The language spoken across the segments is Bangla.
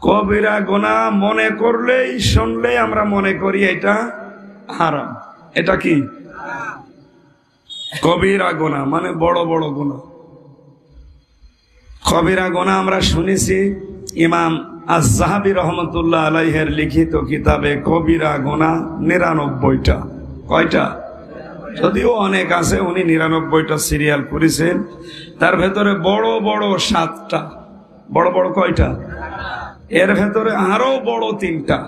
কবিরা গুনাহ মনে করলেই শুনলে আমরা মনে করি এটা হারাম। এটা কি? কবিরা গুনাহ মানে বড় বড় গুনাহ। কবিরা গুনাহ আমরা শুনেছি ইমাম আয-যাহাবী রহমাতুল্লাহ আলাইহির লিখিত কিতাবে কবিরা গুনাহ ৯৯টা। কয়টা? যদিও অনেক আছে, উনি ৯৯টা সিরিয়াল করেছেন। তার ভেতরে বড় বড় ৭টা। বড় বড় কয়টা? এর ভেতরে আরো বড় ৩টা।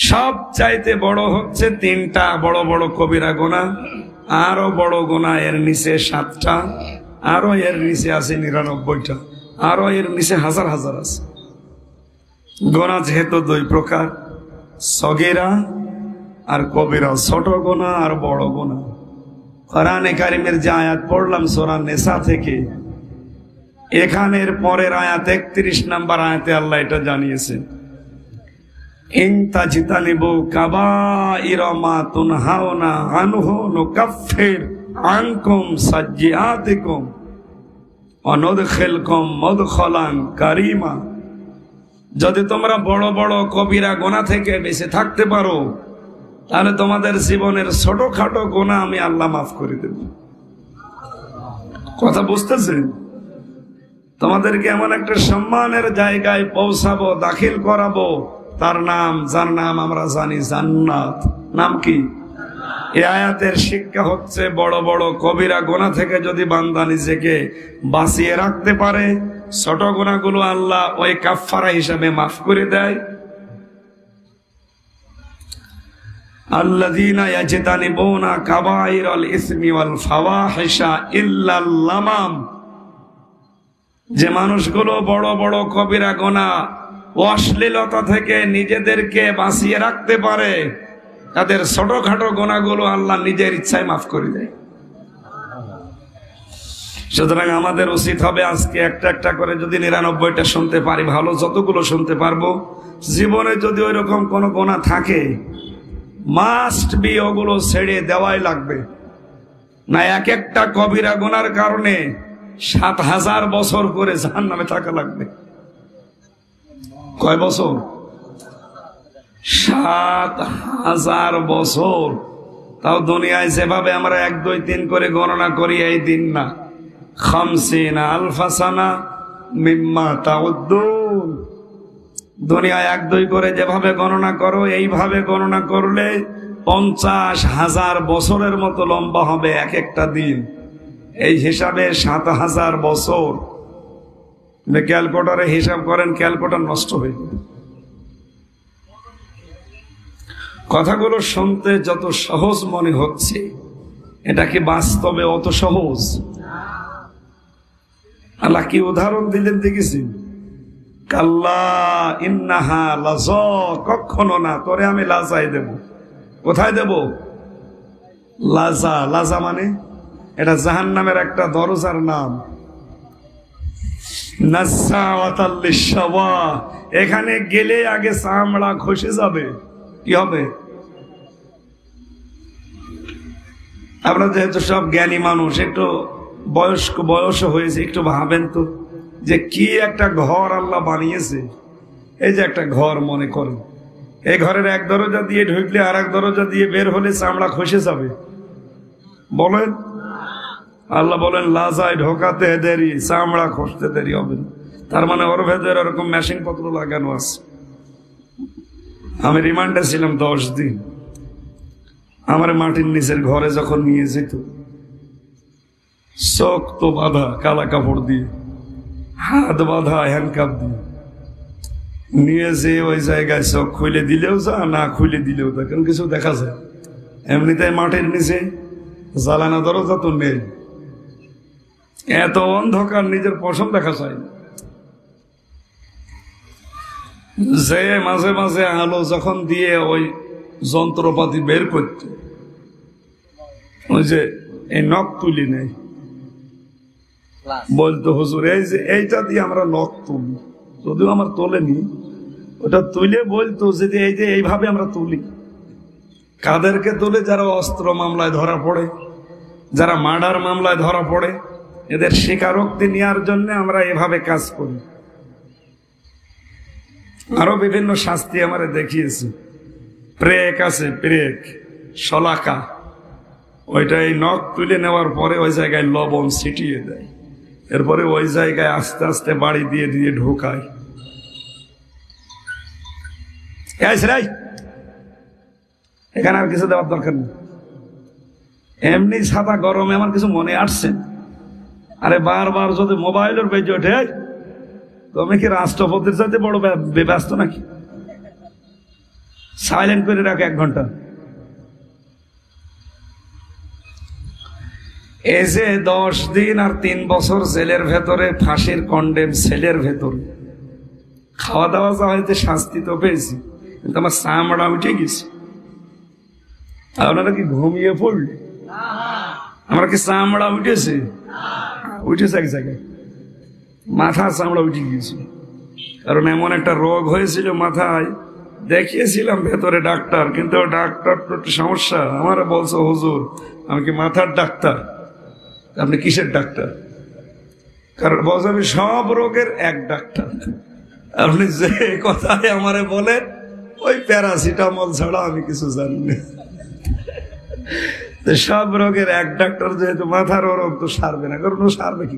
সব চাইতে বড় হচ্ছে ৩টা বড় বড় কবিরা গুনাহ। আরো বড় গুনাহ এর নিচে ৭টা, আরো এর নিচে আছে ৯৯টা, আরো এর নিচে হাজার হাজার আছে। গুনাহ যেহেতু ২ প্রকার, সগীরা আর কবিরা, ছোট গুনাহ আর বড় গুনাহ। কোরআনে কারিমের যে আয়াত পড়লাম সূরা নিসা থেকে, এখানের পরের আয়াত ৩১ নম্বর আয়াতে আল্লাহ এটা জানিয়েছেন, ইন তাজতানিবু কাবাইরা মা তুনহাউনা আনহু নুকাফির আনকুম সাজ্জিআতিকুম ওয়া নুদখিলকুম মুদখালান কারীমা। যদি তোমরা বড় বড় কবিরা গুনাহ থেকে বেঁচে থাকতে পারো, তাহলে তোমাদের জীবনের ছোটখাটো গুনাহ আমি আল্লাহ মাফ করে দেব। কথা বুঝতেছেন? তোমাদেরকে এমন একটা সম্মানের জায়গায় পৌঁছাবো, দাখিল করাবো, তার নাম, যার নাম আমরা জানি জান্নাত। নাম কি? এই আয়াতের শিক্ষা হচ্ছে বড় বড় কবিরা গুনাহ থেকে যদি বান্দা নিজেকে বাঁচিয়ে রাখতে পারে, ছোট গুনাহগুলো আল্লাহ ওই কাফফারা হিসাবে মাফ করে দেয়। আল্লাযীনা ইয়াজতানিবুনা কাবাইরাল ইসমি ওয়াল ফাওয়াহিশা ইল্লাল লামাম। যে মানুষগুলো বড় বড় কবিরা গুনাহ, অশ্লীলতা থেকে নিজেদেরকে বাঁচিয়ে রাখতে পারে, তাদের ছোটখাটো গুনাহগুলো আল্লাহ নিজের ইচ্ছায় মাফ করে দেয়। সুতরাং আমাদের উচিত হবে আজকে একটা একটা করে যদি ৯৯টা শুনতে পারি ভালো, যতগুলো শুনতে পারবো। জীবনে যদি ওই রকম কোনো গুনাহ থাকে, মাস্ট বি ওগুলো ছেড়ে দেওয়াই লাগবে। না এক একটা কবিরা গুনার কারণে ৭,০০০ বছর করে জাহান্নামে থাকা লাগবে। কয় বছর? ৭,০০০ বছর। তাও দুনিয়ায় যেভাবে আমরা ১, ২, ৩ করে গণনা করি, এই দিন না, ৫০ আলফা সানা মিম্মা তাউদ্দুন। দুনিয়ায় ১, ২ করে যেভাবে গণনা করো, এইভাবে গণনা করলে ৫০,০০০ বছরের মতো লম্বা হবে এক একটা দিন। এই হিসাবে ৭,০০০ বছর। ক্যালকুলেটরে হিসাব করেন, ক্যালকুলেটর নষ্ট হয়ে যাবে। কথাগুলো শুনতে যত সহজ মনে হচ্ছে, এটা কি বাস্তবে অত সহজ? আল্লাহ কি উদাহরণ দিলেন দেখেছেন? কাল্লা ইন্নাহা লাযা, কখনো না, তোরে আমি লাজাই দেব। কোথায় দেব? লাজা। লাজা মানে এটা জাহান্নামের একটা দরজার নাম। নাসাওয়াতাল লিশওয়া, এখানে গেলে আগে চামড়া খসে যাবে। কি হবে? আমরা যেহেতু সব জ্ঞানী মানুষ, একটু বয়স হয়েছে, একটু ভাবেন তো যে কি একটা ঘর আল্লাহ বানিয়েছে। এই যে একটা ঘর মনে করেন, এই ঘরের এক দরজা দিয়ে ঢুকলে আর এক দরজা দিয়ে বের হলে চামড়া খসে যাবে। বলেন? আল্লাহ বলেন লাজায় ঢোকাতে দেরি, চামড়া খসতে দেরি হবে না। তার মানে ওর ভেতরে এরকম মেশিন পত্র লাগানো আছে। আমি রিমান্ডে ছিলাম 10 দিন। আমার মাটির নিচের ঘরে যখন নিয়ে যেত, চোখ তো বাঁধা কালা কাপড় দিয়ে, হাত বাঁধা হ্যান্ডকাপ দিয়ে, নিয়ে যে ওই জায়গায় চোখ খুলে দিলেও যা, না খুলে দিলেও তা, কারণ কিছু দেখা যায়। এমনিতে মাটির নিচে জ্বালানো দরজা তো নেই, এত অন্ধকার নিজের পশম দেখা যায় না। যে মাঝে মাঝে আলো যখন দিয়ে ওই যন্ত্রপাতি বের করত, ওই যে এই নখ তুলি নেই, বলতো হুজুর এই যে এইটা দিয়ে আমরা নখ তুলি, যদিও আমার তোলেনি, ওটা তুলে বলতো যে এই যে এইভাবে আমরা তুলি। কাদেরকে তুলে? যারা অস্ত্র মামলায় ধরা পড়ে, যারা মার্ডার মামলায় ধরা পড়ে, এদের স্বীকারোক্তি নেওয়ার জন্য আমরা এভাবে কাজ করি। আরো বিভিন্ন শাস্তি আমারে দেখিয়েছে। প্রেক আছে, প্রেক শলাকা, ওইটা এই নখ তুলে নেওয়ার পরে ওই জায়গায় লবণ ছিটিয়ে দেয়, এরপরে ওই জায়গায় আস্তে আস্তে বাড়ি দিয়ে দিয়ে ঢোকায়। এখানে আর কিছু দেওয়ার দরকার নেই, এমনি ছাতা গরমে আমার কিছু মনে আসছে। আরে বারবার যদি মোবাইলের বেজে ওঠে, তুমি কি রাষ্ট্রপতির সাথে বড় ব্যস্ত নাকি? সাইলেন্ট করে রাখো 1 ঘন্টা। এই যে 10 দিন আর 3 বছর জেলের ভেতরে, ফাঁসির কন্ডেম সেলের ভেতরে, খাওয়া দাওয়া যা হয়েছে শাস্তি তো পেয়েছি, কিন্তু আমার চামড়া উঠে গেছে। আপনারা কি ঘুমিয়ে পড়লে? আমার কি চামড়া উঠেছে? উঠেছে এক জায়গায়, মাথার চামড়া উঠে গিয়েছে। কারণ এমন একটা রোগ হয়েছিল মাথায়, দেখিয়েছিলাম ভেতরে ডাক্তার, কিন্তু ডাক্তার তো একটু সমস্যা। আমার বলছো হুজুর আমি কি মাথার ডাক্তার? আপনি কিসের ডাক্তার? কারণ বলছে আমি সব রোগের এক ডাক্তার। আপনি যে কথায় আমারে বলেন ওই প্যারাসিটামল ছাড়া আমি কিছু জানি না। সব রোগের এক ডাক্তার, যেহেতু মাথার রোগ তো সারবে না, কারণ ও সারবে কি?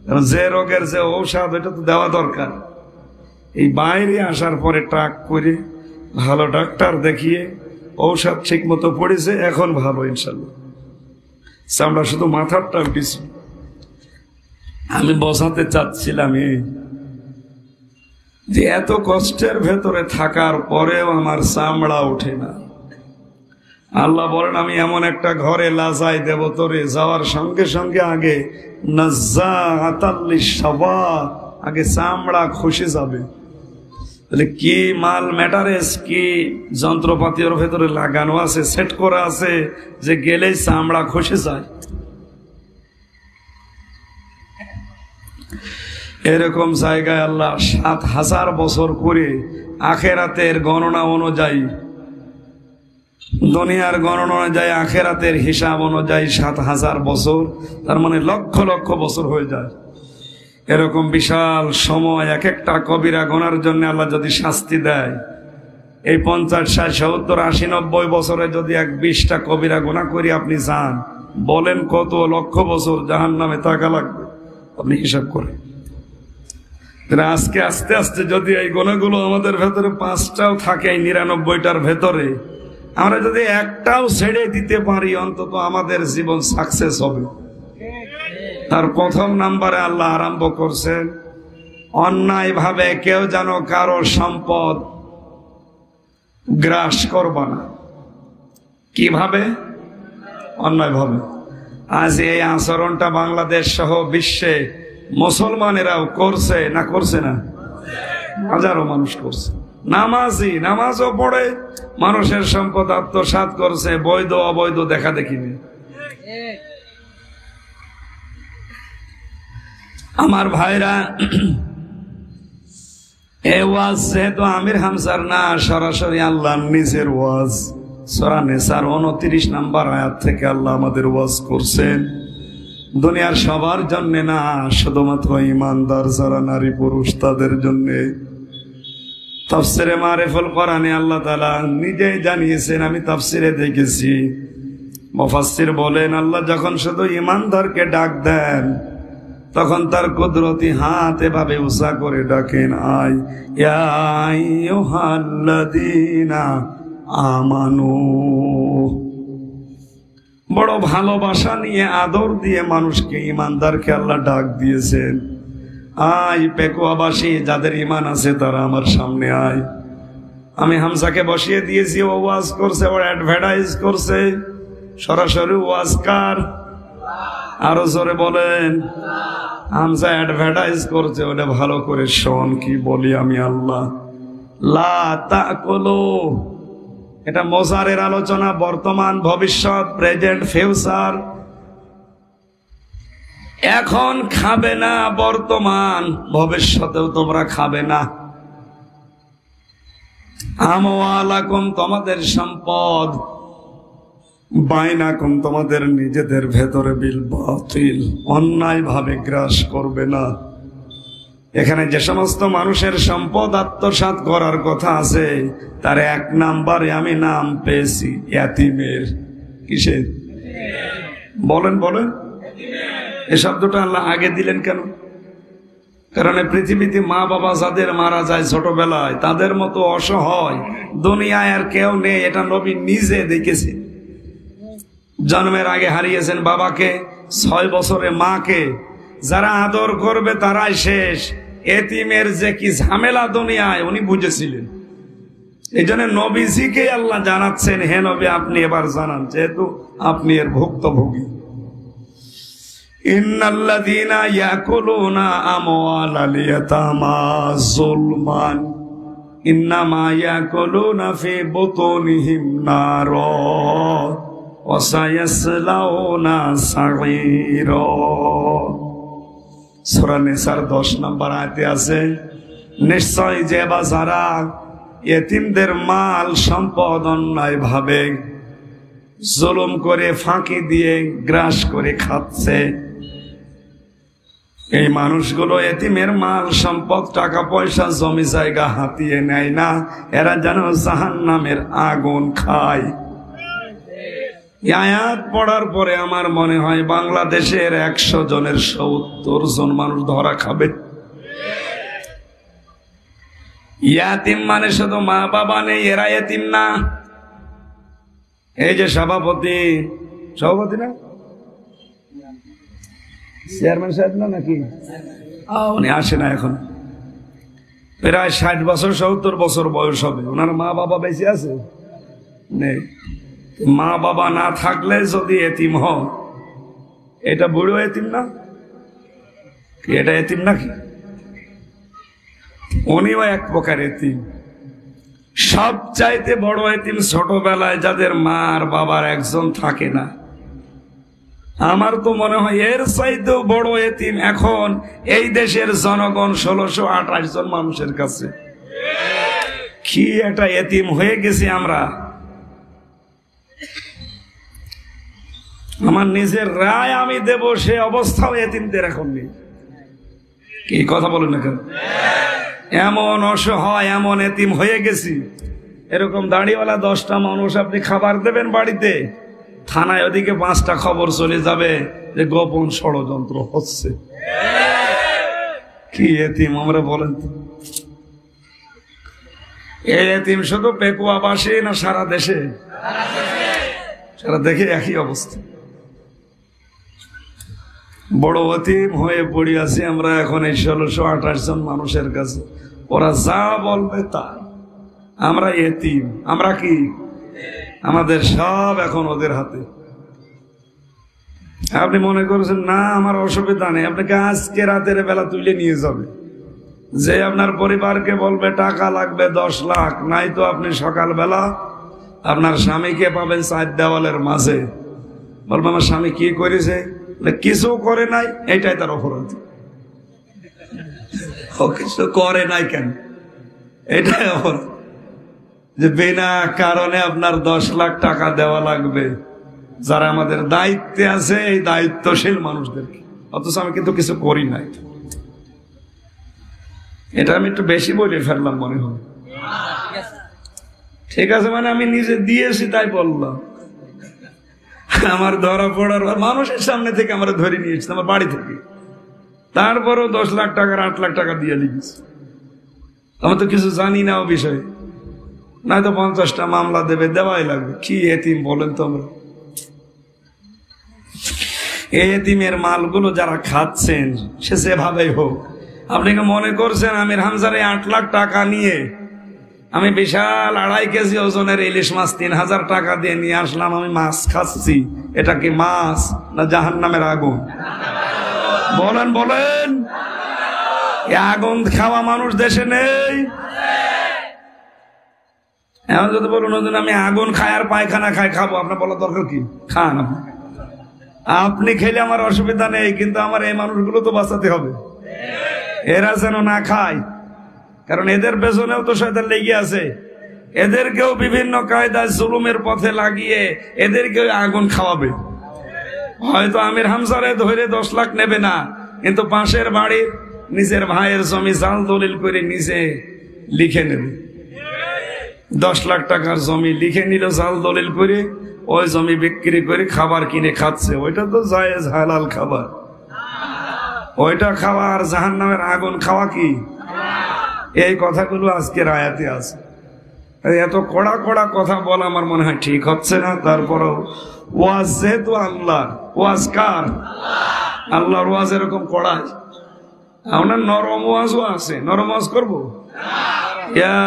কারণ যে রোগের যে ঔষধ এটা তো দেওয়া দরকার। এই বাইরে আসার পরে ট্রাক করে ভালো ডাক্তার দেখিয়ে ঔষধ ঠিক মতো পড়েছে, এখন ভালো ইনশাল্লাহ। আমরা শুধু মাথারটা উঠেছি। আমি বোঝাতে চাচ্ছিলাম যে এত কষ্টের ভেতরে থাকার পরেও আমার চামড়া ওঠে না। আল্লাহ বলেন আমি এমন একটা ঘরে লাজাই দেব তোরে, যাওয়ার সঙ্গে সঙ্গে আগে আগে চামড়া খসে যাবে। তাহলে কি মাল ম্যাটারেস, কি যন্ত্রপাতি ওর ভেতরে লাগানো আছে, সেট করা আছে, যে গেলেই চামড়া খসে যায়। এরকম জায়গায় আল্লাহ 7000 বছর করে আখেরাতের গণনা অনুযায়ী, দুনিয়ার গণনা অনুযায়ী আখেরাতের হিসাব অনুযায়ী 7000 বছর, তার মানে লক্ষ লক্ষ বছর হয়ে যায়। এরকম বিশাল সময় এক একটা কবিরা গোনার জন্য আল্লাহ যদি শাস্তি দেয়, এই 50, 60, 70, 80, 90 বছরে যদি 20টা কবিরা গোনা করি আপনি যান, বলেন কত লক্ষ বছর জাহান্নামে থাকা লাগবে? আপনি হিসাব করেন। আজকে আস্তে আস্তে যদি এই গোনাগুলো আমাদের ভেতরে 5টাও থাকে, এই 99টার ভেতরে আমরা যদি একটাও ছেড়ে দিতে পারি, অন্তত আমাদের জীবন সাকসেস হবে। তার প্রথম নাম্বারে আল্লাহ আরম্ভ করছেন, অন্যায় ভাবে কেউ যেন কারো সম্পদ গ্রাস করবা না। কিভাবে? অন্যায় ভাবে। আজ এই আচরণটা বাংলাদেশ সহ বিশ্বে মুসলমানেরাও করছে না? করছে না? হাজারো মানুষ করছে। নামাজও পড়ে, মানুষের সম্পদ আত্মসাৎ করছে, বৈধ অবৈধ দেখা দেখিনি। আমার ভাইরা, এ ওয়াজ যেহেতু আমির হামসার না, সরাসরি আল্লাহর নিজের ওয়াজ। সূরা নিসার 29 নম্বর আয়াত থেকে আল্লাহ আমাদের ওয়াজ করছেন। দুনিয়ার সবার জন্য না, শুধুমাত্র ঈমানদার যারা নারী পুরুষ তাদের জন্য। তাফসিরে মারিফুল কোরআনে আল্লাহ তাআলা নিজেই জানিয়েছেন, আমি তাফসিরে দেখেছি। মুফাসসির বলেন, আল্লাহ যখন শুধু ঈমানদারকে ডাক দেন, তখন তার কুদরতি হাত এভাবে উঁচা করে ডাকেন, আয় ইয়া আইয়ুহাল্লাযীনা আমানু। বড় ভালোবাসা নিয়ে, আদর দিয়ে মানুষকে, ঈমানদারকে আল্লাহ ডাক দিয়েছেন, আয় পেকুয়াবাসী, যাদের ঈমান আছে তারা আমার সামনে আয়। আমি হামজাকে বসিয়ে দিয়েছি, ও ওয়াজ করছে, ও অ্যাডভার্টাইজ করছে। সরাসরি ওয়াজ কার? আরো জোরে বলেন। হামজা অ্যাডভার্টাইজ করছে, ওটা ভালো করে শোন কি বলি আমি। আল্লাহ লা তাকুলু, এটা মোজারের আলোচনা, বর্তমান, ভবিষ্যৎ, প্রেজেন্ট, ফিউচার। এখন খাবে না, বর্তমান ভবিষ্যতেও তোমরা খাবে না। আমওয়ালাকুম, তোমাদের সম্পদ, বাইনাকুম, তোমাদের নিজেদের ভেতরে, বিল বাতিল, অন্যায় ভাবে গ্রাস করবে না। এখানে যে সমস্ত মানুষের সম্পদ আত্মসাৎ করার কথা আছে তার 1 নম্বরে আমি নাম পেয়েছি ইয়াতিমের। কিসের? বলেন বলেন, এই শব্দটা আল্লাহ আগে দিলেন কেন? কারণ পৃথিবীতে মা বাবা যাদের মারা যায় ছোটবেলায় তাদের মতো অসহায় দুনিয়ায় আর কেউ নেই, এটা নবী নিজে দেখেছে। জন্মের আগে হারিয়েছেন বাবাকে, 6 বছরে মাকে। যারা আদর করবে তারাই শেষ। এতিমের যে কি ঝামেলা দুনিয়ায় উনি বুঝেছিলেন। এই জন্য নবীজিকে আল্লাহ জানাচ্ছেন, হে নবী আপনি এবার জানান, যেহেতু আপনি এর ভুক্তভোগী। ইন্নাল্লাযীনা ইয়াকুলুনা আমওয়ালাল ইয়াতামা যুলমান ইন্নামা ইয়াকুলুনা ফি বুতুনিহিম নারা ওয়া সায়াসলাউনা সাঈরা। সূরা নিসার 10 নম্বর আয়াতে আছে, নিশ্চয় যে বা যারা এতিমদের মাল সম্পদ অন্যায় ভাবে জুলুম করে ফাঁকি দিয়ে গ্রাস করে খাচ্ছে, এই মানুষগুলো এতিমের মাল সম্পদ টাকা পয়সা জমি জায়গা হাতিয়ে নেয় না, এরা যেন জাহান্নামের আগুন খায়। আয়াত পড়ার পরে আমার মনে হয় বাংলাদেশের 100 জনের 70 জন মানুষ ধরা খাবে। ইয়াতিম মানে শুধু মা বাবা নেই, এরা এতিম না। এই যে সভাপতি না, চেয়ারম্যান সাহেব না নাকি, উনি আসে না এখন, প্রায় 60 বছর 70 বছর বয়স হবে। ওনার মা বাবা বেঁচে আছে নেই। মা বাবা না থাকলে যদি এতিম হয়, এটা বুড়ো এতিম না? এটা এতিম নাকি? উনিও এক প্রকার এতিম। সবচাইতে বড় এতিম ছোটবেলায় যাদের মা আর বাবার একজন থাকে না। আমার তো মনে হয় এর চাইতেও বড় এতিম এখন এই দেশের জনগণ 1628 জন মানুষের কাছে। কি একটা এতিম হয়ে গেছি আমরা। আমার নিজের রায় আমি দেব সে অবস্থাও এতিমদের এখন নেই। কি কথা বলেন না কেন? এমন অসহায় এমন এতিম হয়ে গেছি। এরকম দাড়িওয়ালা 10টা মানুষ আপনি খাবার দেবেন বাড়িতে, থানায় ওদিকে 5টা খবর চলে যাবে যে গোপন ষড়যন্ত্র হচ্ছে। কি এতিম আমরা বলেন তো? এই এতিম শুধু পেকুয়াবাসী না সারা দেশে? সারা দেখে একই অবস্থা। বড় এতিম হয়ে পড়ে আছি আমরা এখন এই 1628 জন মানুষের কাছে। ওরা যা বলবে তাই। আমরা এতিম। আমরা কি? আমাদের সব এখন ওদের হাতে। আপনি মনে করছেন না আমার অসুবিধা নেই, আপনাকে আজকে রাতের বেলা তুলে নিয়ে যাবে। যে আপনার পরিবারকে বলবে টাকা লাগবে 10 লাখ, নাই তো আপনি সকালবেলা আপনার স্বামীকে পাবেন 4 দেওয়ালের মাঝে, বলবে আমার স্বামী কি করেছে, কিছু করে নাই, এইটাই তার অপরাধ। ও কিছু করে নাই কেন, এটাই অপরাধ। যে বিনা কারণে আপনার 10 লাখ টাকা দেওয়া লাগবে যারা আমাদের দায়িত্বে আছে, এই দায়িত্বশীল মানুষদেরকে, অথচ আমি কিন্তু কিছু করি নাই। এটা আমি একটু বেশি বলে ফেললাম মনে হয়। ঠিক আছে, মানে আমি নিজে দিয়েছি তাই বললাম। আমার ধরা পড়ার মানুষের সামনে থেকে আমরা ধরে নিয়েছি আমার বাড়ি থেকে, তারপরও 10 লাখ টাকার 8 লাখ টাকা দিয়ে লিখেছি। আমি তো কিছু জানি না ও বিষয়ে, না তো 50টা মামলা দেবে, দেওয়াই লাগবে। কি এতিম বলেন তো আমরা? এই এতিমের মালগুলো যারা খাচ্ছেন সে যেভাবেই হোক, আপনি কি মনে করছেন আমির হামজার 8 লাখ টাকা নিয়ে আমি বিশাল 2.5 কেজি ওজনের ইলিশ মাছ 3000 টাকা দিয়ে নিয়ে আসলাম, আমি মাছ খাচ্ছি, এটা কি মাছ না জাহান্নামের আগুন? বলেন বলেন, আগুন খাওয়া মানুষ দেশে নেই? এখন যদি বলুন আমি আগুন খাই আর পায়খানা খাই, খাবো, আপনার বলার দরকার কি? খান আপনি খেলে আমার অসুবিধা নেই, কিন্তু আমার এই মানুষগুলো তো বাঁচাতে হবে, এরা যেন না খায়। কারণ এদের পেছনেও তো শয়তান লেগে আছে, এদেরকেও বিভিন্ন কায়দায় জুলুমের পথে লাগিয়ে এদেরকেও আগুন খাওয়াবে। হয়তো আমির হামজারে ধরে 10 লাখ নেবে না, কিন্তু পাশের বাড়ির নিজের ভাইয়ের জমি জাল দলিল করে নিজে লিখে নেবে। 10 লাখ টাকার জমি লিখে নিল জাল দলিল করে, ওই জমি বিক্রি করে খাবার কিনে খাচ্ছে। ওইটা তো জায়েজ হালাল খাবার, ওইটা খাওয়া আর জাহান্নামের আগুন খাওয়া কি? এই কথাগুলো আজকের আয়াতে আছে। এত কড়া কড়া কথা বলা আমার মনে হয় ঠিক হচ্ছে না। তারপরেও ওয়াজ যেহেতু আল্লাহ, ওয়াজ কার? আল্লাহর ওয়াজ এরকম কড়া। আপনার নরম ওয়াজও আছে, নরম ওয়াজ করবো। ইয়া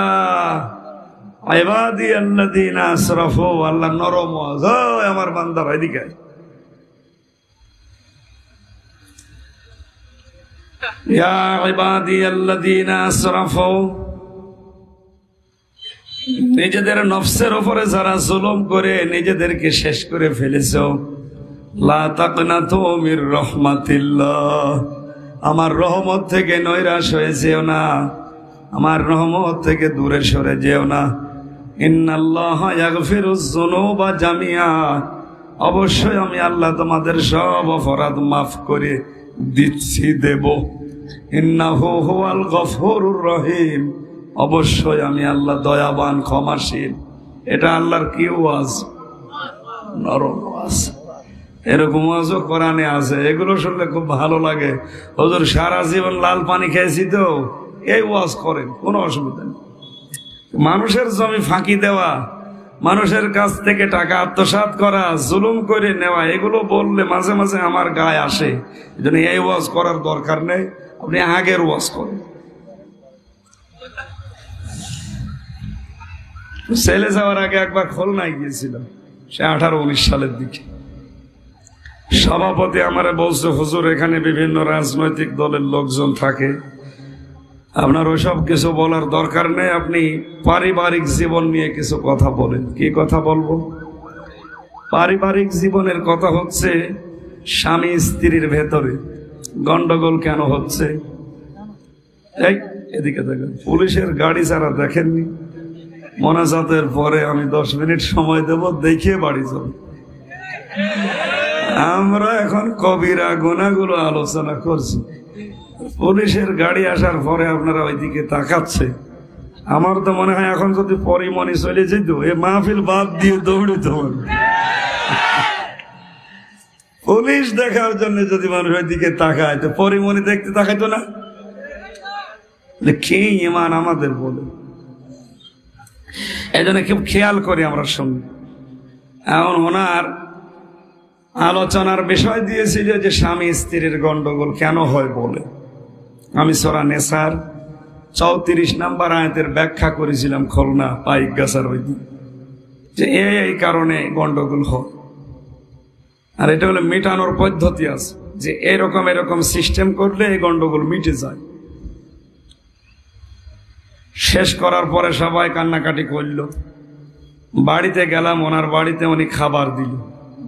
ইবাদি আল্লাযীনা আসরাফু, আল্লাহ নরম ওয়াজ। আমার বান্দারা এদিকে ইয়া ইবাদি আল্লাযীনা আসরাফু, নিজেদের নফসের উপরে যারা জুলুম করে নিজেদেরকে শেষ করে ফেলেছো, লা তাকনাতু মির রাহমাতিল্লাহ, আমার রহমত থেকে নৈরাশ হয়ে যেও না, আমার রহমত থেকে দূরে সরে যেও না। ইন্নাল্লাহা ইয়াগফিরুজ যুনুবা জামিআ, অবশ্যই আমি আল্লাহ তোমাদের সব অপরাধ মাফ করে দিচ্ছি, দেব। ইন্নাহু হুয়াল গফুরুর রহিম, অবশ্যই আমি আল্লাহ দয়াবান ক্ষমাশীল। এটা আল্লাহর কি ওয়াজ? নরম ওয়াজ। এরকম ওয়াজও কোরআনে আছে, এগুলো শুনলে খুব ভালো লাগে। হুজুর সারা জীবন লাল পানি খেয়েছি তো এই ওয়াজ করেন, কোনো অসুবিধা নেই। মানুষের জমি ফাঁকি দেওয়া, মানুষের কাছ থেকে টাকা আত্মসাৎ করা, জুলুম করে নেওয়া, এগুলো বললে মাঝে মাঝে আমার গায়ে আসে। এজন্য এই ওয়াজ করার দরকার নেই, আপনি আগের ওয়াজ করেন। ছেলে যাওয়ার আগে একবার খুলনায় গিয়েছিলাম, সে 18-19 সালের দিকে। সভাপতি আমারে বলছে, হুজুর এখানে বিভিন্ন রাজনৈতিক দলের লোকজন থাকে, আপনার ওইসব কিছু বলার দরকার নেই, আপনি পারিবারিক জীবন নিয়ে কিছু কথা বলেন। কি কথা বলবো? পারিবারিক জীবনের কথা হচ্ছে, স্বামী স্ত্রীর ভেতরে গন্ডগোল কেন হচ্ছে। এই এদিকে দেখেন, পুলিশের গাড়ি যারা দেখেননি, মোনাজাতের পরে আমি 10 মিনিট সময় দেব, দেখিয়ে বাড়ি যাব। আমরা এখন কবিরা গুনাহগুলো আলোচনা করছি, পুলিশের গাড়ি আসার পরে আপনারা ওইদিকে তাকাচ্ছে। আমার তো মনে হয় এখন যদি পরিমণি চলে যেত, এ মাহফিল বাদ দিয়ে দৌড়িত। পুলিশ দেখার জন্য যদি মানুষ ওইদিকে তাকায়, তো পরিমণি দেখতে তাকাইতো না? কি ইমান আমাদের বলে, এই জন্য খুব খেয়াল করি আমরা সঙ্গে। এখন ওনার আলোচনার বিষয় দিয়েছিল যে স্বামী স্ত্রীর গন্ডগোল কেন হয় বলে। আমি সূরা নেসার 34 নম্বর আয়াতের ব্যাখ্যা করেছিলাম খুলনা পাইকগাছার ওই দিন, যে এই কারণে গন্ডগোল হয়। আর এটা হলো মেটানোর পদ্ধতি আছে, যে এরকম সিস্টেম করলে এই গন্ডগোল মিটে যায়। শেষ করার পরে সবাই কান্নাকাটি করলো। বাড়িতে গেলাম, ওনার বাড়িতে উনি খাবার দিল,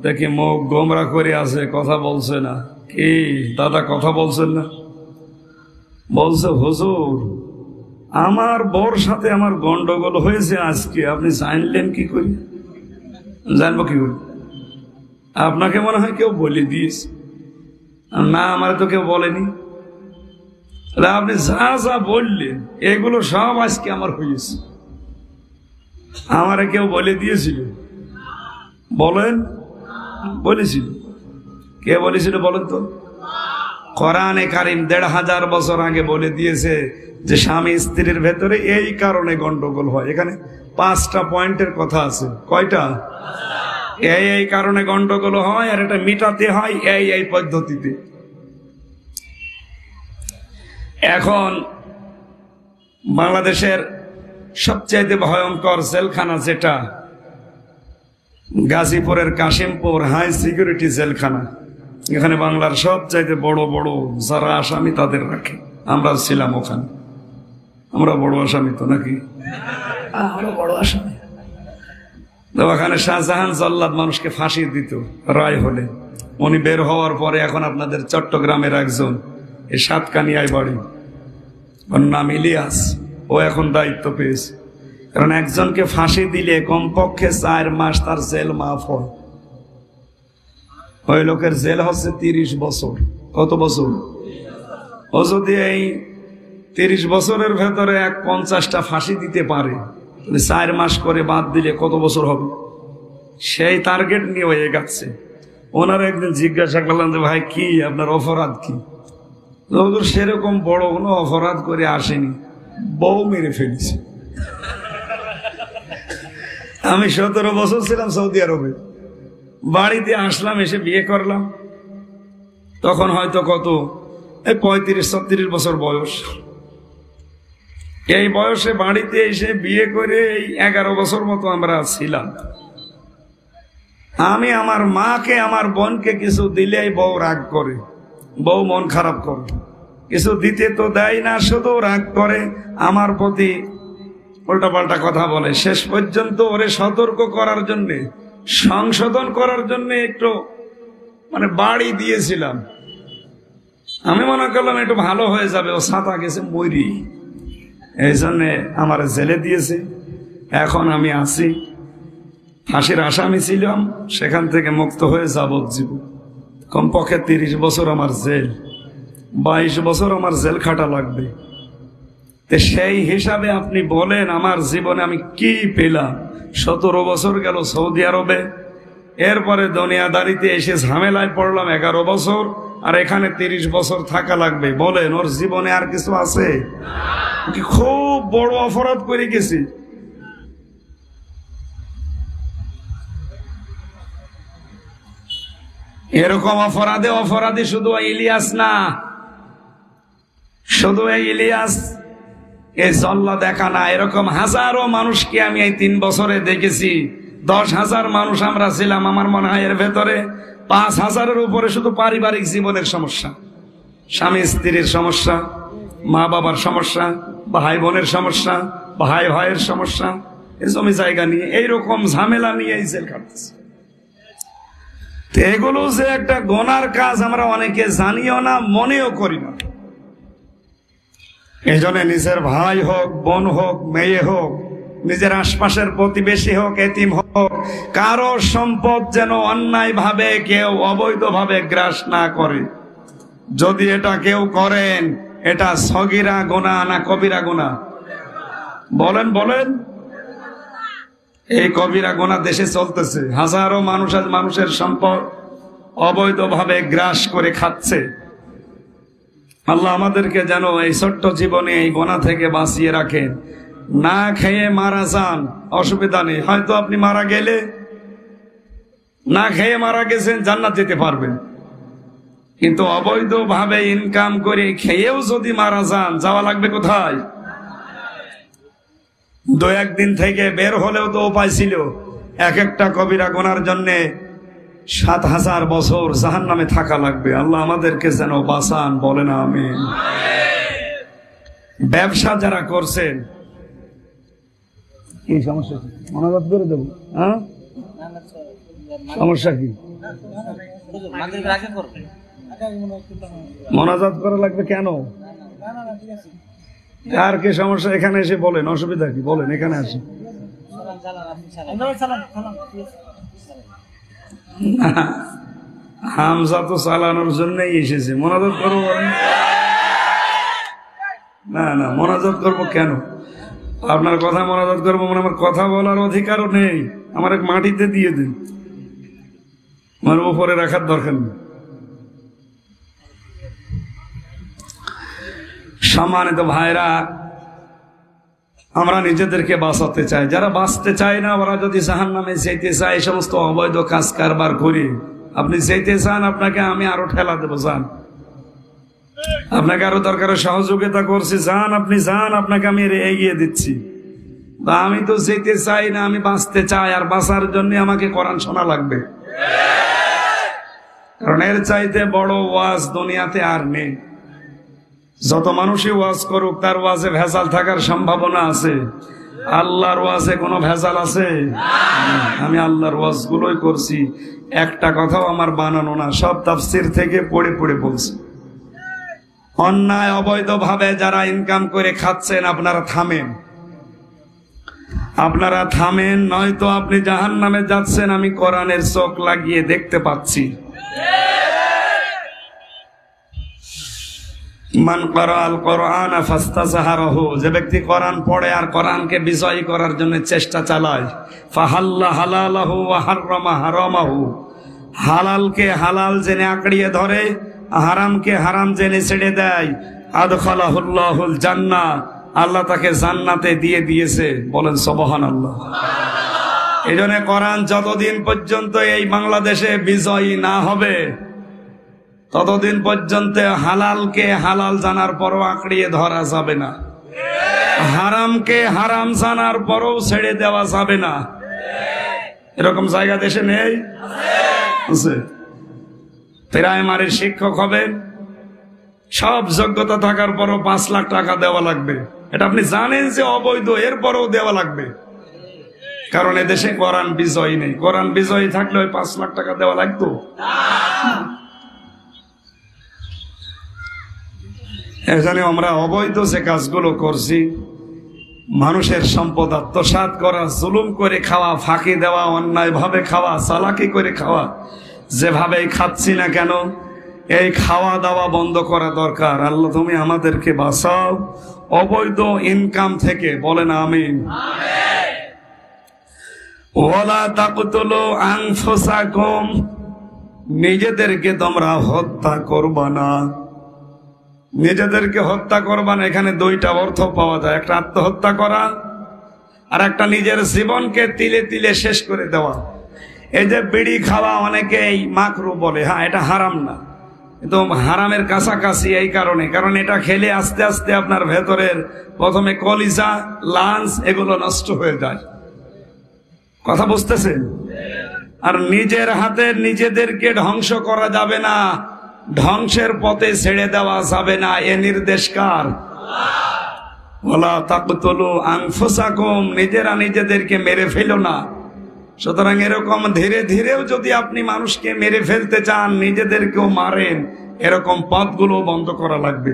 দেখি মুখ গোমরা করে আছে, কথা বলছে না। কি দাদা কথা বলছেন না? বলছে, হুজুর আমার বউর সাথে আমার গন্ডগোল হয়েছে আজকে, আপনি জানলেন কি করি? জানবো কি করি? আপনাকে মনে হয় কেউ বলে দিয়েছে। না, আমার তো কেউ বলেনি। আপনি যা যা বললেন এগুলো সব আজকে আমার হয়েছে, আমারে কেউ বলে দিয়েছিল? বলেন, বলেছিল। কে বলেছিল বলেন তো? কোরআনে কারীম 1500 বছর আগে বলে দিয়েছে যে স্বামী স্ত্রীর ভেতরে এই কারণে গন্ডগোল হয়। এখানে 5টা পয়েন্টের কথা আছে। কয়টা? এই কারণে গন্ডগোল হয়, আর এটা মিটাতে হয় এই পদ্ধতিতে। এখন বাংলাদেশের সবচেয়ে ভয়ঙ্কর জেলখানা যেটা গাজীপুরের কাশিমপুর হাই সিকিউরিটি জেলখানা, এখানে বাংলার সবচাইতে বড় বড় যারা আসামি তাদের রাখে। আমরা ছিলাম ওখানে। আমরা বড় আসামি তো নাকি? আমরা বড় আসামি। তো ওখানে শাহজাহান জল্লাদ মানুষকে ফাঁসি দিত রায় হলে। উনি বের হওয়ার পরে এখন আপনাদের চট্টগ্রামের একজন, এই সাতকানিয়ায় বাড়ি, ওর নাম ইলিয়াস, ও এখন দায়িত্ব পেয়েছে। কারণ একজনকে ফাঁসি দিলে কমপক্ষে 4 মাস তার জেল মাফ হয়। ওই লোকের জেল হচ্ছে 30 বছর। কত বছর? ও যদি এই 30 বছরের ভেতরে 50টা ফাঁসি দিতে পারে, 4 মাস করে বাদ দিলে কত বছর হবে? সেই টার্গেট নিয়ে হয়ে গেছে। ওনারা একদিন জিজ্ঞাসা করলাম যে ভাই কি আপনার অপরাধ কি? সেরকম বড় কোনো অপরাধ করে আসেনি, বউ মেরে ফেলেছে। আমি 17 বছর ছিলাম সৌদি আরবে, বাড়িতে আসলাম, এসে বিয়ে করলাম, তখন হয়তো কত 35-36 বছর বয়স। এই বয়সে বাড়িতে এসে বিয়ে করে এই 11 বছর মতো আমরা ছিলাম। আমি আমার মাকে আমার বোনকে কিছু দিলেই বউ রাগ করে, বউ মন খারাপ করে, কিছু দিতে তো দেয় না, শুধু রাগ করে, আমার প্রতি উল্টাপাল্টা কথা বলে। শেষ পর্যন্ত ওরে সতর্ক করার জন্যে, সংশোধন করার জন্য একটু বাড়ি দিয়েছিলাম। আমি মনে করলাম একটু ভালো হয়ে যাবে, ও ছাতা গেছে মরি, এই জন্যে আমার জেলে দিয়েছে। এখন আমি আছি, ফাঁসির আসামি ছিলাম, সেখান থেকে মুক্ত হয়ে যাবজ্জীবন, কমপক্ষে 30 বছর আমার জেল, 22 বছর আমার জেল খাটা লাগবে। সেই হিসাবে আপনি বলেন আমার জীবনে আমি কি পেলাম? 17 বছর গেল সৌদি আরবে, এরপরে দুনিয়াদারিতে এসে ঝামেলায় পড়লাম 11 বছর, আর এখানে 30 বছর থাকা লাগবে। বলেন ওর জীবনে আর কিছু আছে? খুব বড় অপরাধ করে গেছি। এরকম অপরাধী শুধু ইলিয়াস না, শুধু এই ইলিয়াস এই জল্লা দেখা না, এরকম হাজারো মানুষকে আমি এই 3 বছরে দেখেছি। 10,000 মানুষ আমরা ছিলাম, আমার মনে হয় এর ভেতরে 5,000-এর উপরে শুধু পারিবারিক জীবনের সমস্যা, স্বামী স্ত্রীর সমস্যা, মা বাবার সমস্যা, ভাই বোনের সমস্যা, ভাই ভাইয়ের সমস্যা, এই জমি জায়গা নিয়ে এইরকম ঝামেলা নিয়ে এই জেল কাটতেছে। এগুলো যে একটা গোনার কাজ আমরা অনেকে জানিও না, মনেও করি না। এই জন্য নিজের ভাই হোক, বোন হোক, মেয়ে হোক, নিজের আশপাশের প্রতিবেশী হোক, এতিম হোক, কারো সম্পদ যেন অন্যায় ভাবে কেউ অবৈধভাবে গ্রাস না করে। যদি এটা কেউ করেন, এটা সগীরা গুনাহ না কবিরা গুনাহ? বলেন বলেন। এই কবিরা গুনাহ দেশে চলতেছে, হাজারো মানুষ আজ মানুষের সম্পদ অবৈধভাবে গ্রাস করে খাচ্ছে। আল্লাহ আমাদেরকে যেন এই ছোট্ট জীবনে এই গুনাহ থেকে বাঁচিয়ে রাখেন। না খেয়ে মারা যান, অসুবিধা নেই, হয়তো আপনি মারা গেলে, না খেয়ে মারা গেছেন, জান্নাত যেতে পারবেন। কিন্তু অবৈধভাবে ইনকাম করে খেয়েও যদি মারা যান, যাওয়া লাগবে কোথায়? 2-1 দিন থেকে বের হলেও তো উপায় ছিল। এক একটা কবিরা গুনার জন্যে 7,000 বছর জাহান্নামে থাকা লাগবে। আল্লাহ আমাদেরকে যেন বাঁচান, বলেন আমিন। ব্যবসা যারা করছেন, কি সমস্যা? মনোজাত করে দেবো? হ্যাঁ, সমস্যা কি? মনোজাত করা লাগবে কেন? আর কি সমস্যা? এখানে এসে বলেন, অসুবিধা কি? বলেন, এখানে আসে। হামজা তো চালানোর জন্যই এসেছে, মোনাজাত করবো না? না, মোনাজাত করবো কেন? আপনার কথা মোনাজাত করবো মানে আমার কথা বলার অধিকারও নেই। আমার এক মাটিতে দিয়ে দিন, আমার উপরে রাখার দরকার নেই। সম্মানিত ভাইরা, আমরা নিজেদেরকে বাঁচাতে চাই। যারা বাঁচতে চায় না, ওরা যদি জাহান্নামে যেতে চায়, এই সমস্ত অবৈধ কাজ কারবার করি, আপনি যেতে চান, আপনাকে আমি আরো ঠেলা দেবো, যান। আপনাকে আরো দরকারে সহযোগিতা করছি, যান, আপনি যান, আপনাকে আমি এগিয়ে দিচ্ছি। আমি তো যেতে চাই না, আমি বাঁচতে চাই, আর বাঁচার জন্য আমাকে কোরআন শোনা লাগবে। কারণ এর চাইতে বড় ওয়াজ দুনিয়াতে আর নেই। যত মানুষই ওয়াজ করুক, তার ওয়াজে ভেজাল থাকার সম্ভাবনা আছে। আল্লাহর ওয়াজে কোনো ভেজাল আছে? আমি আল্লাহর ওয়াজ গুলোই করছি, একটা কথাও আমার বানানো না, সব তাফসীর থেকে পড়ে পড়ে বলছি। অন্যায় অবৈধভাবে যারা ইনকাম করে খাচ্ছেন, আপনারা থামেন, আপনারা থামেন, নয়তো আপনি জাহান্নামে যাচ্ছেন। আমি কোরআনের চোখ লাগিয়ে দেখতে পাচ্ছি। মান ক্বারাআল কুরআনা ফাস্তাযহারাহু, যে ব্যক্তি কোরআন পড়ে আর কোরআনকে বিজয়ী করার জন্য চেষ্টা চালায়, ফাহাল্লা হালালাহু ওয়া হাররামা হারামাহু, হালালকে হালাল জেনে আঁকড়িয়ে ধরে, হারামকে হারাম জেনে ছেড়ে দেয়, আদখালাহুল্লাহুল জান্নাহ, আল্লাহ তাকে জান্নাতে দিয়ে দিয়েছে। বলেন সুবহানাল্লাহ। এজন্য কোরআন যতদিন পর্যন্ত এই বাংলাদেশে বিজয়ী না হবে ততদিন পর্যন্ত হালালকে হালাল জানার পরও আঁকড়িয়ে ধরা যাবে না, হারামকে হারাম জানার পরও ছেড়ে দেওয়া যাবে না। এরকম জায়গা দেশে নেই? আছে। প্রাইমারির শিক্ষক হবে, সব যোগ্যতা থাকার পরও 5 লাখ টাকা দেওয়া লাগবে। এটা আপনি জানেন যে অবৈধ, এরপরও দেওয়া লাগবে, কারণ এদেশে কোরআন বিজয়ী নেই। কোরআন বিজয়ী থাকলে ওই 5 লাখ টাকা দেওয়া লাগতো? এখানে আমরা অবৈধ যে কাজগুলো করছি, মানুষের সম্পদ আত্মসাৎ করা, জুলুম করে খাওয়া, ফাঁকি দেওয়া, অন্যায় ভাবে খাওয়া, চালাকি করে খাওয়া, যেভাবেই খাচ্ছি না কেন এই খাওয়া দাওয়া বন্ধ করা দরকার। আল্লাহ তুমি আমাদেরকে বাঁচাও অবৈধ ইনকাম থেকে। বলেন আমিন। ওয়ালা তাকতুলু আনফুসাকুম, নিজেদেরকে তোমরা হত্যা করবা না। নিজেদেরকে হত্যা করবা না, এখানে 2টা অর্থ পাওয়া যায়। একটা আত্মহত্যা করা, আর একটা নিজের জীবনকে তিলে তিলে শেষ করে দেওয়া। এই যে বিড়ি খাওয়া অনেকেই মাকরু বলে, হ্যাঁ এটা হারাম না, কিন্তু হারামের কাছাকাছি। এই কারণ এটা খেলে আস্তে আস্তে আপনার ভেতরের প্রথমে কলিজা, লাঞ্চ এগুলো নষ্ট হয়ে যায়। কথা বুঝতেছেন? আর নিজের হাতে নিজেদেরকে ধ্বংস করা যাবে না, ধ্বংসের পথে ছেড়ে দেওয়া যাবে না। এ নির্দেশ কার? ওয়ালা তাকতুলু আনফুসাকুম, নিজেরা নিজেদেরকে মেরে ফেলো না। সুতরাং এরকম ধীরে ধীরেও যদি আপনি মানুষকে মেরে ফেলতে চান, নিজেদেরকেও মারেন, এরকম পথগুলো বন্ধ করা লাগবে।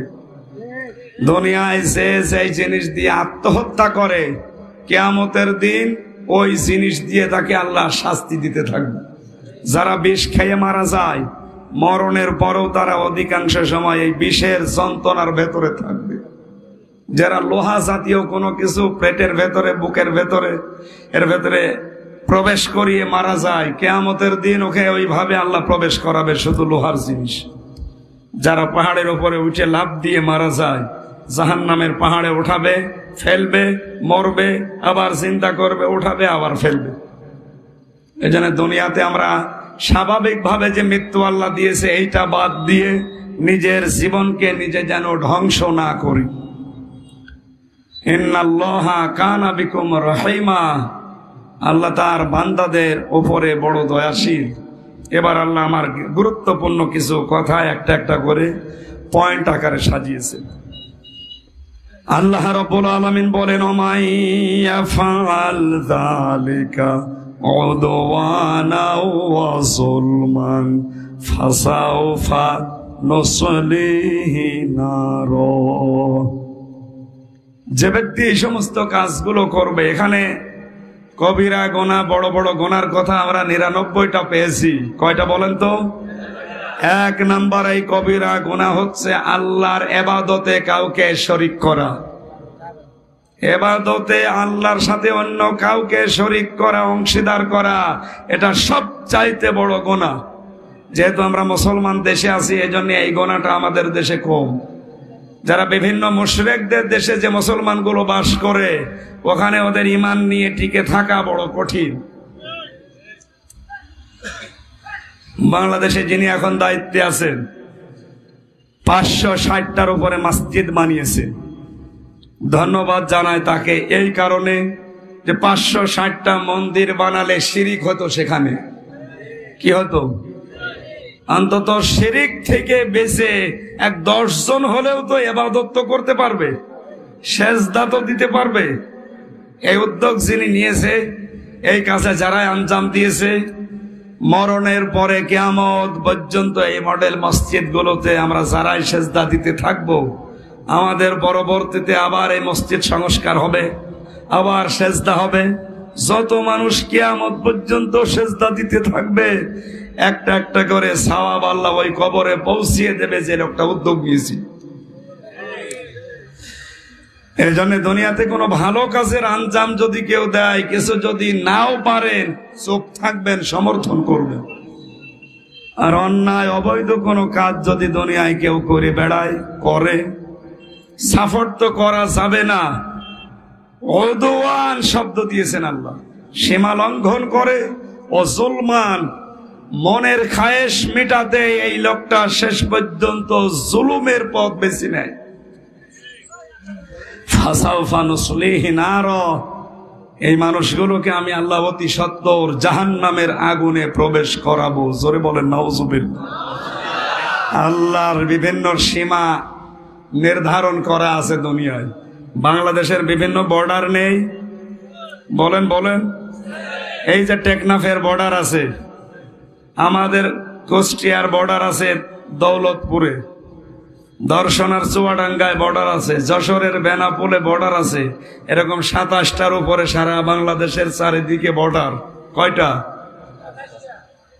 দুনিয়ায় যে সেই জিনিস দিয়ে আত্মহত্যা করে, কিয়ামতের দিন ওই জিনিস দিয়ে তাকে আল্লাহ শাস্তি দিতে থাকবে। যারা বিষ খেয়ে মারা যায়, মরণের পরও তারা অধিকাংশ সময় এই বিষের যন্ত্রণার ভেতরে থাকবে। যারা লোহা জাতীয় কোনো কিছু পেটের ভেতরে, বুকের ভেতরে, এর ভেতরে প্রবেশ করিয়ে মারা যায়, কিয়ামতের দিন ওকে ওইভাবে আল্লাহ প্রবেশ করাবে, শুধু লোহার জিনিস। যারা পাহাড়ের উপরে উঠে লাফ দিয়ে মারা যায়, জাহান্নামের পাহাড়ে উঠাবে, ফেলবে, মরবে, আবার চিন্তা করবে, উঠাবে, আবার ফেলবে। এজন্য দুনিয়াতে আমরা স্বাভাবিকভাবে যে মৃত্যু আল্লাহ দিয়েছে এইটা বাদ দিয়ে নিজের জীবনকে নিজে যেন ধ্বংস না করি। ইন্নাল্লাহা কানা বিকুম রহিমা, আল্লাহ তার বান্দাদের উপরে বড় দয়াশীল। এবার আল্লাহ আমার গুরুত্বপূর্ণ কিছু কথা একটা একটা করে পয়েন্ট আকারে সাজিয়েছে। আল্লাহ রাব্বুল আলামিন বলেন, ওমাইয়াফআল যালিকা উদওয়ানা ওয়া যুলমান ফাসাউফা নুসলিহি নার। যে ব্যক্তি এই সমস্ত কাজগুলো করবে, এখানে কবিরা গোনা, বড় বড় গোনার কথা আমরা 99টা পেয়েছি। কয়টা বলেন তো? 1 নাম্বার এই কবিরা গোনা হচ্ছে আল্লাহর ইবাদতে কাউকে শরীক করা। ইবাদতে আল্লাহর সাথে অন্য কাউকে শরীক করা, অংশীদার করা, এটা সবচাইতে বড় গোনা। যেহেতু আমরা মুসলমান দেশে আছি, এজন্য এই গোনাটা আমাদের দেশে কম। যারা বিভিন্ন মুশরিকদের দেশে যে মুসলমানগুলো বাস করে, ওখানে ওদের ঈমান নিয়ে টিকে থাকা বড় কঠিন। বাংলাদেশে যিনি এখন দায়িত্বে আছেন, 560টার উপরে মসজিদ বানিয়েছে। ধন্যবাদ জানাই তাকে, এই কারণে যে 560টা মন্দির বানালে শিরিক হতো। সেখানে কি হতো? অন্তত শিরিক থেকে বেঁচে 10 জন হলেও তো ইবাদত তো করতে পারবে, সেজদা তো দিতে পারবে। এই উদ্যোগ যিনি নিয়েছে, এই কাজে যারা আঞ্জাম দিয়েছে, মরণের পরে কিয়ামত পর্যন্ত এই মডেল মসজিদগুলোতে আমরা যারাই সেজদা দিতে থাকবো, আমাদের পরবর্তীতে আবার এই মসজিদ সংস্কার হবে, আবার সেজদা হবে। যত মানুষ কিয়ামত পর্যন্ত সেজদা দিতে থাকবে, একটা একটা করে সওয়াব আল্লাহ ওই কবরে পৌঁছিয়ে দেবে যে লোকটা উদ্যোগ নিয়েছি। এই জন্য দুনিয়াতে কোনো ভালো কাজের আঞ্জাম যদি কেউ দেয়, কিছু যদি নাও পারেন, চুপ থাকবেন, সমর্থন করবেন। আর অন্যায় অবৈধ কোনো কাজ যদি দুনিয়ায় কেউ করে বেড়ায়, করে, সাপোর্ট তো করা যাবে না। ওদওয়ান শব্দ দিয়েছেন আল্লাহ, সীমা লঙ্ঘন করে, ও জুলমান, মনের খায়েশ মেটাতে এই লোকটা শেষ পর্যন্ত জুলুমের পথ বেছে নেয়। ফাসাউফা নুসলিহি নার, এই মানুষগুলোকে আমি আল্লাহ অতি সত্বর জাহান্নামের আগুনে প্রবেশ করাবো। জোরে বলেন নাউজুবিল্লাহ। আল্লাহর বিভিন্ন সীমা নির্ধারণ করা আছে দুনিয়ায়। বাংলাদেশের বিভিন্ন বর্ডার নেই? বলেন বলেন। এই যে টেকনাফের বর্ডার আছে, আমাদের কুষ্টিয়ার বর্ডার আছে দৌলতপুরে, দর্শনার চুয়াডাঙ্গায় বর্ডার আছে, যশোরের বেনাপোলে বর্ডার আছে। এরকম 27টার উপরে সারা বাংলাদেশের চারিদিকে বর্ডার। কয়টা?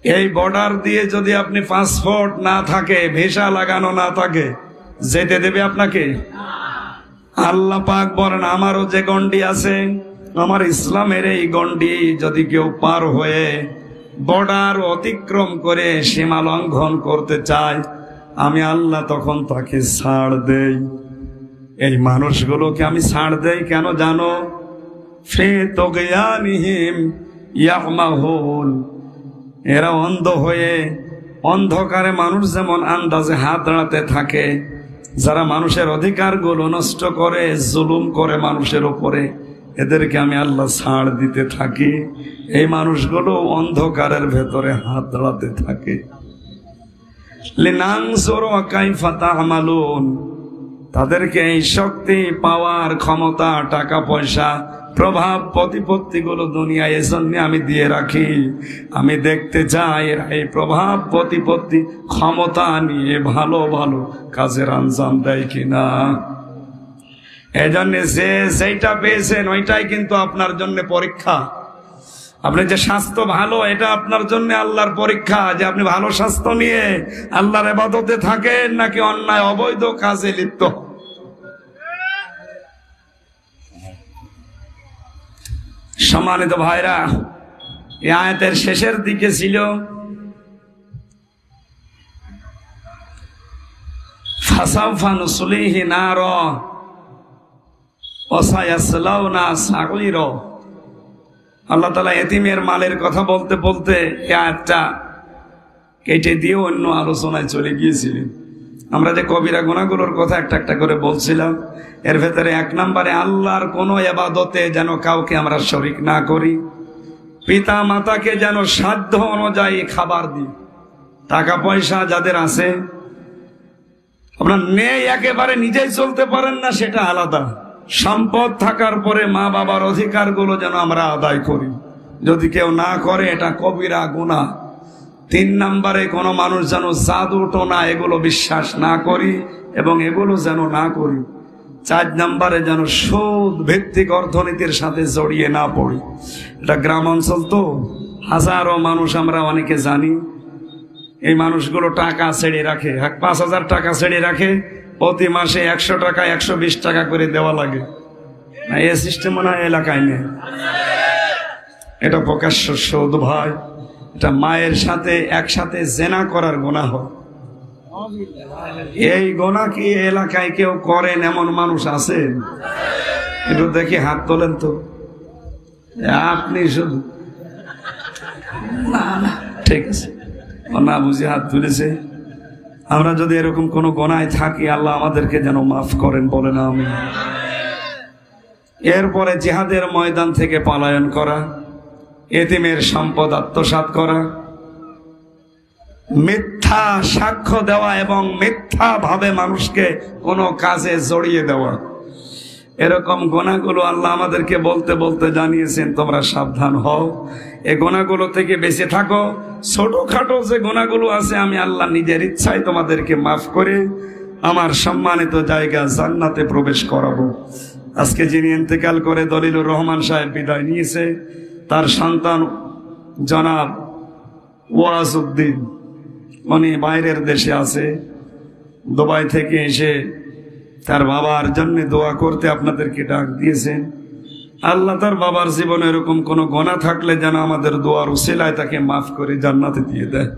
এই বর্ডার দিয়ে যদি আপনি পাসপোর্ট না থাকে, ভিসা লাগানো না থাকে, যেতে দেবে আপনাকে? আল্লাহ পাক বলেন, আমারও যে গন্ডি আছে, আমার ইসলামের এই গন্ডি যদি কেউ পার হয়ে বর্ডার অতিক্রম করে সীমা লঙ্ঘন করতে চায়, আমি আল্লাহ তখন তাকে ছাড় দেই। এই মানুষগুলোকে আমি ছাড় দেই কেন জানো? ফি তুগয়ানিহিম ইয়াহমাহুন, এরা অন্ধ হয়ে, অন্ধকারে মানুষ যেমন আন্দাজে হাত দাঁড়াতে থাকে, যারা মানুষের অধিকারগুলো নষ্ট করে, জুলুম করে মানুষের উপরে, এদেরকে আমি আল্লাহ ছাড় দিতে থাকি। এই মানুষগুলো অন্ধকারের ভেতরে হাত দাঁড়াতে থাকে। লিনানজুরা কাইফা তা'মালুন, তাদেরকে এই শক্তি, পাওয়ার, ক্ষমতা, টাকা পয়সা, প্রভাব, প্রতিপত্তিগুলো দুনিয়ায় এজন্য আমি দিয়ে রাখি, আমি দেখতে চাই এরা এই প্রভাব, প্রতিপত্তি, ক্ষমতা নিয়ে ভালো ভালো কাজের আঞ্জাম দেয় কিনা। এই জন্য যে যেটা পেয়েছেন ওইটাই কিন্তু আপনার জন্য পরীক্ষা। আপনি যে স্বাস্থ্য ভালো, এটা আপনার জন্য আল্লাহর পরীক্ষা, যে আপনি ভালো স্বাস্থ্য নিয়ে আল্লাহর ইবাদতে থাকেন নাকি অন্যায় অবৈধ কাজে লিপ্ত। সম্মানিত ভাইরা, এই আয়াতের শেষের দিকে ছিল ফাসাউফা নুসলিহি নার ওয়া সায়াসলাউনা সাগীর। আল্লাহ তাআলা এতিমের মালের কথা বলতে বলতে এই আয়াতটা কেটে দিয়ে অন্য আলোচনায় চলে গিয়েছিলেন। আমরা যে কবিরা গুনাহগুলোর কথা একটা একটা করে বলছিলাম, এর ভেতরে 1 নম্বরে আল্লাহর কোনো ইবাদতে যেন কাউকে আমরা শরীক না করি। পিতা মাতাকে যেন সাধ্য অনুযায়ী খাবার দিই। টাকা পয়সা যাদের আছে, আপনার নেই, একেবারে নিজেই চলতে পারেন না, সেটা আলাদা। সম্পদ থাকার পরে মা বাবার অধিকারগুলো যেন আমরা আদায় করি। যদি কেউ না করে, এটা কবিরা গুনাহ। 3 নম্বরে কোনো মানুষ যেন জাদু টোনা এগুলো বিশ্বাস না করি এবং এগুলো যেন না করি। 4 নম্বরে যেন সুদ ভিত্তিক অর্থনীতির সাথে জড়িয়ে না পড়ি। এটা গ্রাম অঞ্চল তো, হাজারো মানুষ আমরা অনেকে জানি, এই মানুষগুলো টাকা ছেড়ে রাখে, 5,000 টাকা ছেড়ে রাখে, প্রতি মাসে 100 টাকা 120 টাকা করে দেওয়া লাগে না। এই সিস্টেম মনে হয় এলাকায় নেই। এটা প্রকাশ্য সুদ ভাই। এটা মায়ের সাথে একসাথে জেনা করার গুনাহ। এই গুনাহ কি এলাকায় কেউ করেন এমন মানুষ আছে? একটু দেখি হাত তোলেন তো। আপনি শুধু না না, ঠিক আছে, না বুঝে হাত তুলেছে। আমরা যদি এরকম কোনো গুনাহে থাকি, আল্লাহ আমাদেরকে যেন মাফ করেন, বলে না আমিন। এরপরে জিহাদের ময়দান থেকে পলায়ন করা, এতিমের সম্পদ আত্মসাৎ করা, মিথ্যা সাক্ষ্য দেওয়া এবং মিথ্যা ভাবে মানুষকে কোনো কাজে জড়িয়ে দেওয়া, এরকম গুনাহগুলো আল্লাহ আমাদেরকে বলতে বলতে জানিয়েছেন, তোমরা সাবধান হও, এই গুনাহগুলো থেকে বেঁচে থাকো। ছোটখাটো যে গুনাহগুলো আছে, আমি আল্লাহ নিজের ইচ্ছায় তোমাদেরকে মাফ করে আমার সম্মানিত জায়গা জান্নাতে প্রবেশ করাবো। আজকে যিনি ইন্তেকাল করে দলিলুর রহমান সাহেব বিদায় নিয়েছে, তার সন্তান জনাব ওয়াজউদ্দিন, উনি বাইরের দেশে আছে, দুবাই থেকে এসে তার বাবার জন্য দোয়া করতে আপনাদেরকে ডাক দিয়েছেন। আল্লাহ তার বাবার জীবনে এরকম কোনো গুনাহ থাকলে যেন আমাদের দোয়ার উসিলায় তাকে মাফ করে জান্নাতে দিয়ে দেয়।